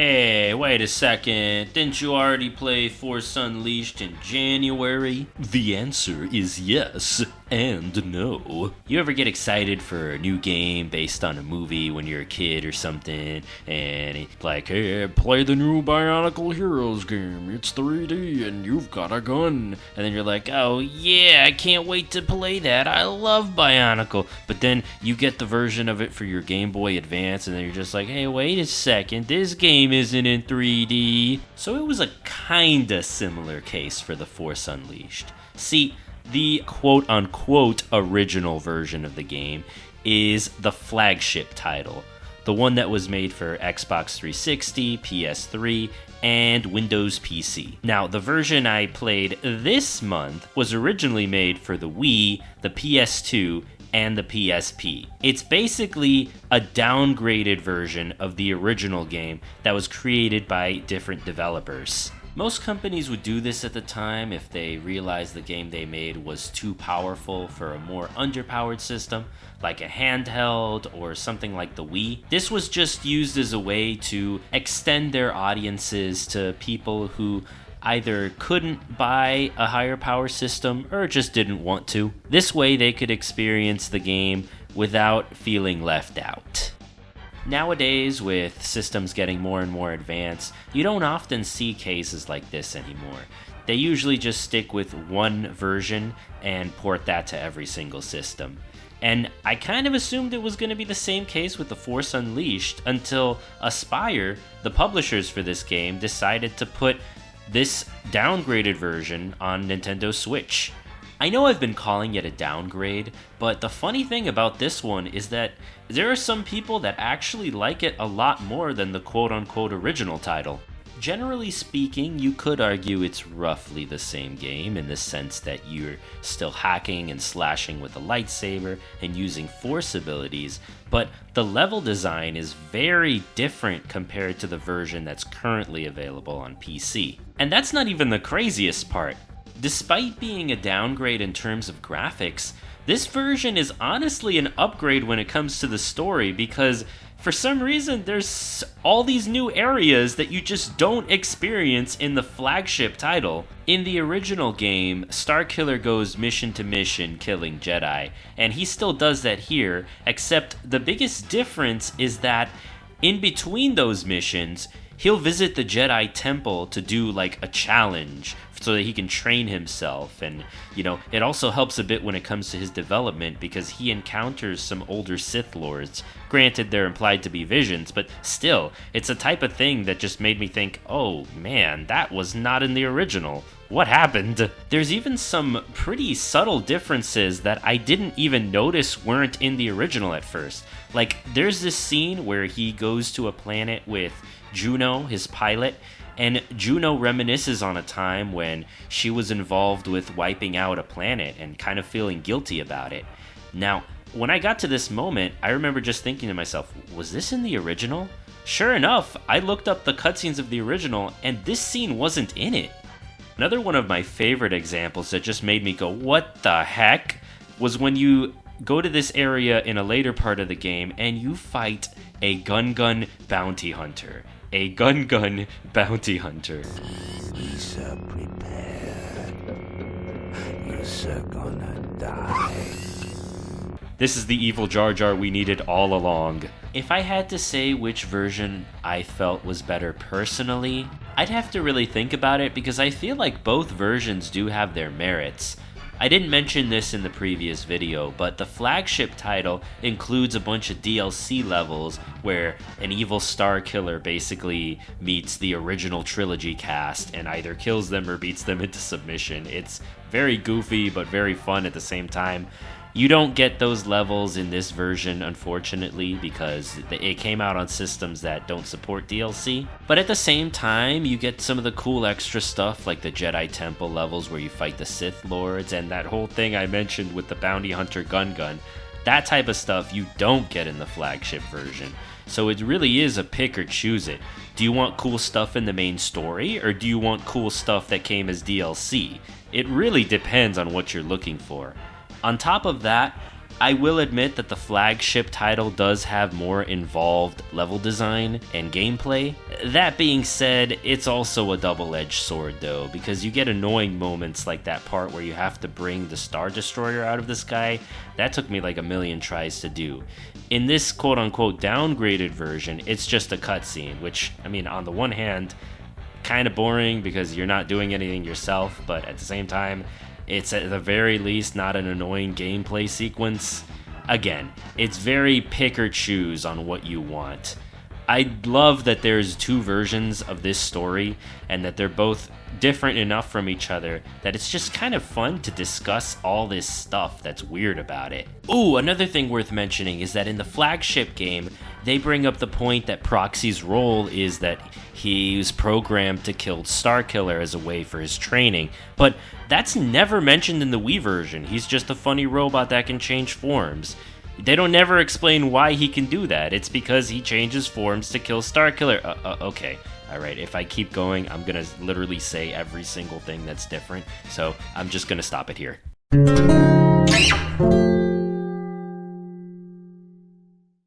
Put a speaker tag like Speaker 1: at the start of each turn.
Speaker 1: Hey, wait a second. Didn't you already play Force Unleashed in January? The answer is yes and no. You ever get excited for a new game based on a movie when you're a kid or something, and it's like, hey, play the new Bionicle Heroes game. It's 3D and you've got a gun. And then you're like, oh yeah, I can't wait to play that. I love Bionicle. But then you get the version of it for your Game Boy Advance, and then you're just like, hey, wait a second, this game isn't in 3D. So it was a kinda similar case for the Force Unleashed. See, the quote-unquote original version of the game is the flagship title, the one that was made for Xbox 360, PS3, and Windows PC. Now, the version I played this month was originally made for the Wii, the PS2, and the PSP. It's basically a downgraded version of the original game that was created by different developers. Most companies would do this at the time if they realized the game they made was too powerful for a more underpowered system, like a handheld or something like the Wii. This was just used as a way to extend their audiences to people who either couldn't buy a higher power system or just didn't want to. This way they could experience the game without feeling left out. Nowadays, with systems getting more and more advanced, you don't often see cases like this anymore. They usually just stick with one version and port that to every single system. And I kind of assumed it was going to be the same case with the Force Unleashed until Aspyr, the publishers for this game, decided to put this downgraded version on Nintendo Switch. I know I've been calling it a downgrade, but the funny thing about this one is that there are some people that actually like it a lot more than the quote-unquote original title. Generally speaking, you could argue it's roughly the same game in the sense that you're still hacking and slashing with a lightsaber and using force abilities, but the level design is very different compared to the version that's currently available on PC. And that's not even the craziest part. Despite being a downgrade in terms of graphics, this version is honestly an upgrade when it comes to the story, because for some reason there's all these new areas that you just don't experience in the flagship title. In the original game, Starkiller goes mission to mission killing Jedi, and he still does that here, except the biggest difference is that in between those missions, he'll visit the Jedi Temple to do like a challenge so that he can train himself. And, it also helps a bit when it comes to his development because he encounters some older Sith Lords. Granted, they're implied to be visions, but still, it's a type of thing that just made me think, oh man, that was not in the original. What happened? There's even some pretty subtle differences that I didn't even notice weren't in the original at first. Like, there's this scene where he goes to a planet with Juno, his pilot, and Juno reminisces on a time when she was involved with wiping out a planet and kind of feeling guilty about it. Now, when I got to this moment, I remember just thinking to myself, was this in the original? Sure enough, I looked up the cutscenes of the original, and this scene wasn't in it. Another one of my favorite examples that just made me go, what the heck, was when you go to this area in a later part of the game and you fight a gun bounty hunter. A gun bounty hunter.
Speaker 2: Be so prepared. You're so gonna die.
Speaker 1: This is the evil Jar Jar we needed all along. If I had to say which version I felt was better personally, I'd have to really think about it because I feel like both versions do have their merits. I didn't mention this in the previous video, but the flagship title includes a bunch of DLC levels where an evil Star Killer basically meets the original trilogy cast and either kills them or beats them into submission. It's very goofy but very fun at the same time. You don't get those levels in this version, unfortunately, because it came out on systems that don't support DLC. But at the same time, you get some of the cool extra stuff like the Jedi Temple levels where you fight the Sith Lords and that whole thing I mentioned with the Bounty Hunter gun. That type of stuff you don't get in the flagship version. So it really is a pick or choose it. Do you want cool stuff in the main story, or do you want cool stuff that came as DLC? It really depends on what you're looking for. On top of that, I will admit that the flagship title does have more involved level design and gameplay. That being said, it's also a double-edged sword though, because you get annoying moments like that part where you have to bring the Star Destroyer out of the sky. That took me like a million tries to do. In this quote-unquote downgraded version, it's just a cutscene, which, I mean, on the one hand, kind of boring because you're not doing anything yourself, but at the same time, it's at the very least not an annoying gameplay sequence. Again, it's very pick or choose on what you want. I love that there's two versions of this story and that they're both different enough from each other that it's just kind of fun to discuss all this stuff that's weird about it. Ooh, another thing worth mentioning is that in the flagship game, they bring up the point that Proxy's role is that he's programmed to kill Starkiller as a way for his training, but that's never mentioned in the Wii version. He's just a funny robot that can change forms. They don't never explain why he can do that. It's because he changes forms to kill Starkiller. Okay, alright, if I keep going, I'm gonna literally say every single thing that's different, so I'm just gonna stop it here.